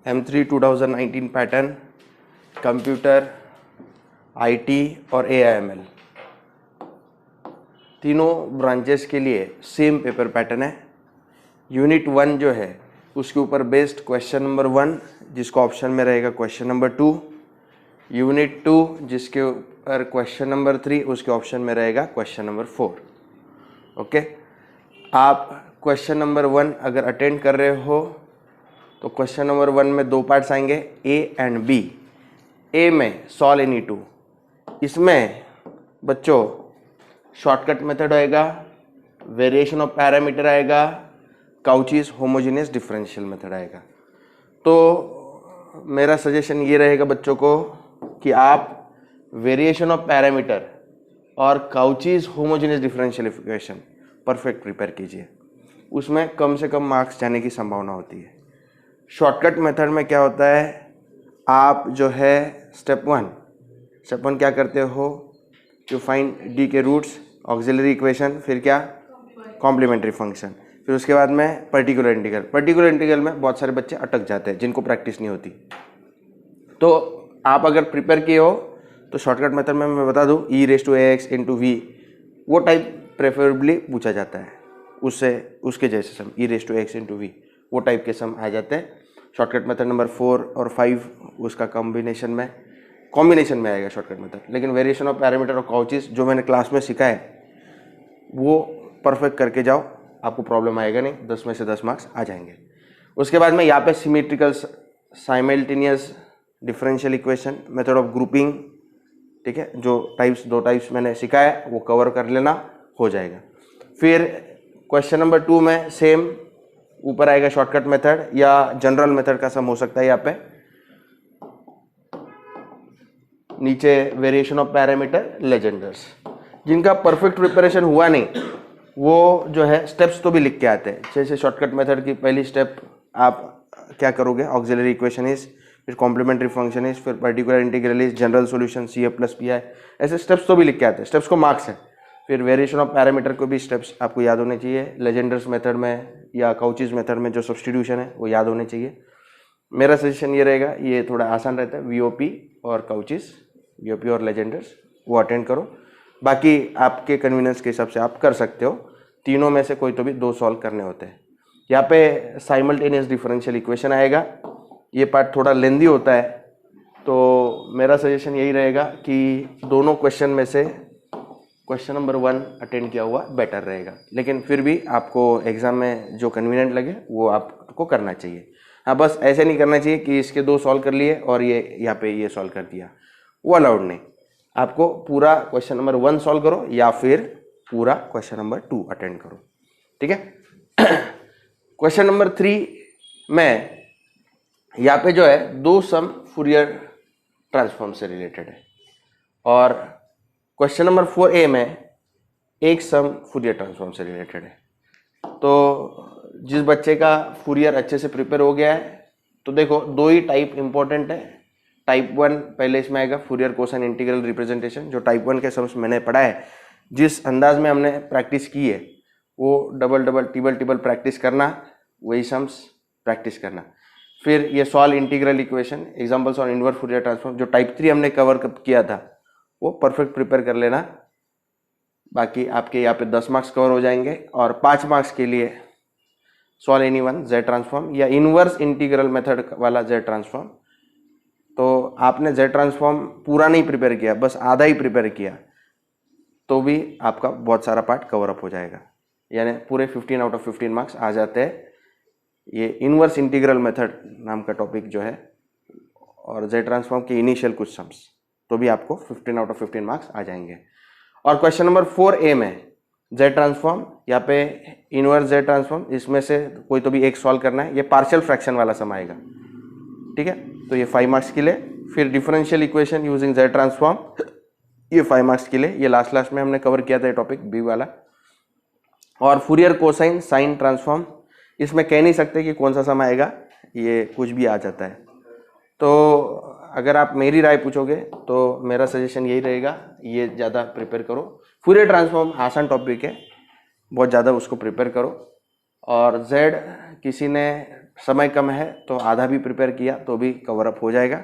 M3 2019 pattern, computer, IT और AIML तीनों branches के लिए सेम पेपर पैटर्न है। यूनिट 1 जो है उसके ऊपर बेस्ड क्वेश्चन नंबर 1 जिसका ऑप्शन में रहेगा क्वेश्चन नंबर 2, यूनिट 2 जिसके ऊपर क्वेश्चन नंबर 3 उसके ऑप्शन में रहेगा क्वेश्चन नंबर 4। ओके, आप क्वेश्चन नंबर 1 अगर अटेंड कर रहे हो तो क्वेश्चन नंबर 1 में 2 पार्ट्स आएंगे, A एंड B। ए में सॉल्व एनी टू, इसमें बच्चों शॉर्टकट मेथड आएगा, वेरिएशन ऑफ पैरामीटर आएगा, काउचीज होमोजेनियस डिफरेंशियल मेथड आएगा। तो मेरा सजेशन ये रहेगा बच्चों को कि आप वेरिएशन ऑफ पैरामीटर और Cauchy's homogeneous differential equation perfect prepare कीजिए, उसमें कम से कम मार्क्स जाने की संभावना होती है। शॉर्टकट मेथड में क्या होता है, आप जो है स्टेप वन क्या करते हो, यू फाइंड डी के रूट्स, ऑक्सिलरी इक्वेशन, फिर क्या कॉम्प्लीमेंट्री फंक्शन, फिर उसके बाद में पर्टिकुलर इंटीग्रल में बहुत सारे बच्चे अटक जाते हैं जिनको प्रैक्टिस नहीं होती। तो आप अगर प्रिपेयर किए हो तो शॉर्टकट मेथड में मैं बता दूं, e⁻x × v वो टाइप प्रेफरेबली पूछा जाता है, उसके जैसे सम e⁻x × v वो टाइप के सम आ जाते हैं। शॉर्टकट मेथड नंबर 4 और 5 उसका कॉम्बिनेशन में आएगा शॉर्टकट मेथड। लेकिन वेरिएशन ऑफ पैरामीटर और काउचीज जो मैंने क्लास में सीखा है वो परफेक्ट करके जाओ, आपको प्रॉब्लम आएगा नहीं, 10 में से 10 मार्क्स आ जाएंगे। उसके बाद में यहाँ पे symmetrical simultaneous differential equation, method of grouping, ठीक है, जो दो टाइप्स मैंने सिखाया है वो कवर कर लेना, हो जाएगा। फिर क्वेश्चन नंबर 2 में सेम ऊपर आएगा शॉर्टकट मेथड या जनरल मेथड का सम हो सकता है, यहाँ पे नीचे वेरिएशन ऑफ पैरामीटर, लेजेंडर्स। जिनका परफेक्ट प्रिपरेशन हुआ नहीं वो जो है स्टेप्स तो भी लिख के आते हैं, जैसे शॉर्टकट मेथड की पहली स्टेप आप क्या करोगे, ऑक्सिलरी इक्वेशन इज, फिर कॉम्प्लीमेंट्री फंक्शन इज, फिर particular integral is, general solution CA+PI, ऐसे स्टेप्स तो भी लिख के आते हैं, स्टेप्स को मार्क्स है। फिर वेरिएशन ऑफ पैरामीटर को भी स्टेप्स आपको याद होने चाहिए, लेजेंडर्स मेथड में या काउचीज मेथड में जो सब्स्टिट्यूशन है वो याद होने चाहिए। मेरा सजेशन ये रहेगा, ये थोड़ा आसान रहता है, VOP और काउचीज, VOP और लेजेंडर्स वो अटेंड करो, बाकी आपके कन्वीनियंस के हिसाब से आप कर सकते हो। तीनों में से कोई तो भी 2 सॉल्व करने होते हैं। यहाँ पे साइमल्टेनियस डिफरेंशियल इक्वेशन आएगा, ये पार्ट थोड़ा लेंदी होता है, तो मेरा सजेशन यही रहेगा कि दोनों क्वेश्चन में से क्वेश्चन नंबर 1 अटेंड किया हुआ बेटर रहेगा। लेकिन फिर भी आपको एग्जाम में जो कन्वीनियंट लगे वो आपको करना चाहिए। हाँ, बस ऐसे नहीं करना चाहिए कि इसके 2 सॉल्व कर लिए और ये यहाँ पे ये सॉल्व कर दिया, वो अलाउड नहीं। आपको पूरा क्वेश्चन नंबर 1 सॉल्व करो या फिर पूरा क्वेश्चन नंबर 2 अटेंड करो, ठीक है। क्वेश्चन नंबर 3 में यहाँ पे जो है 2 सम फूरियर ट्रांसफॉर्म से रिलेटेड है और क्वेश्चन नंबर 4A में 1 सम फूरियर ट्रांसफॉर्म से रिलेटेड है। तो जिस बच्चे का फूरियर अच्छे से प्रिपेयर हो गया है, तो देखो 2 ही टाइप इंपॉर्टेंट है। टाइप 1 पहले इसमें आएगा, फूरियर कोसाइन इंटीग्रल रिप्रेजेंटेशन, जो टाइप 1 के सम्स मैंने पढ़ा है, जिस अंदाज में हमने प्रैक्टिस की है वो डबल टिबल प्रैक्टिस करना, वही सम्स प्रैक्टिस करना। फिर ये solve integral equation, examples on inverse Fourier transform, जो टाइप 3 हमने कवर किया था वो परफेक्ट प्रिपेयर कर लेना, बाकी आपके यहाँ पे 10 मार्क्स कवर हो जाएंगे। और 5 मार्क्स के लिए solve any one Z transform या इनवर्स इंटीग्रल मेथड वाला जेड ट्रांसफॉर्म। तो आपने जेड ट्रांसफॉर्म पूरा नहीं प्रिपेयर किया, बस आधा ही प्रिपेयर किया, तो भी आपका बहुत सारा पार्ट कवर अप हो जाएगा, यानी पूरे 15 आउट ऑफ 15 मार्क्स आ जाते हैं। ये इनवर्स इंटीग्रल मेथड नाम का टॉपिक जो है और जेड ट्रांसफॉर्म के इनिशियल कुछ सम्स, तो भी आपको 15 आउट ऑफ 15 मार्क्स आ जाएंगे। और क्वेश्चन नंबर 4A में जेड ट्रांसफॉर्म, यहाँ पे इनवर्स जेड ट्रांसफॉर्म, इसमें से कोई तो भी एक सॉल्व करना है, ये पार्शियल फ्रैक्शन वाला सम आएगा, ठीक है, तो ये 5 मार्क्स के लिए। फिर differential equation using Z transform, ये 5 मार्क्स के लिए, ये लास्ट में हमने कवर किया था ये टॉपिक B वाला। और फूरियर कोसाइन साइन ट्रांसफॉर्म, इसमें कह नहीं सकते कि कौन सा सम आएगा, ये कुछ भी आ जाता है। तो अगर आप मेरी राय पूछोगे तो मेरा सजेशन यही रहेगा, ये ज़्यादा प्रिपेयर करो। फूरियर ट्रांसफॉर्म आसान टॉपिक है, बहुत ज़्यादा उसको प्रिपेयर करो। और जेड किसी ने समय कम है तो आधा भी प्रिपेयर किया तो भी कवर अप हो जाएगा।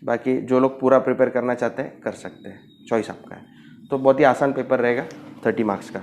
बाकी जो लोग पूरा प्रिपेयर करना चाहते हैं कर सकते हैं, चॉइस आपका है। तो बहुत ही आसान पेपर रहेगा 30 मार्क्स का।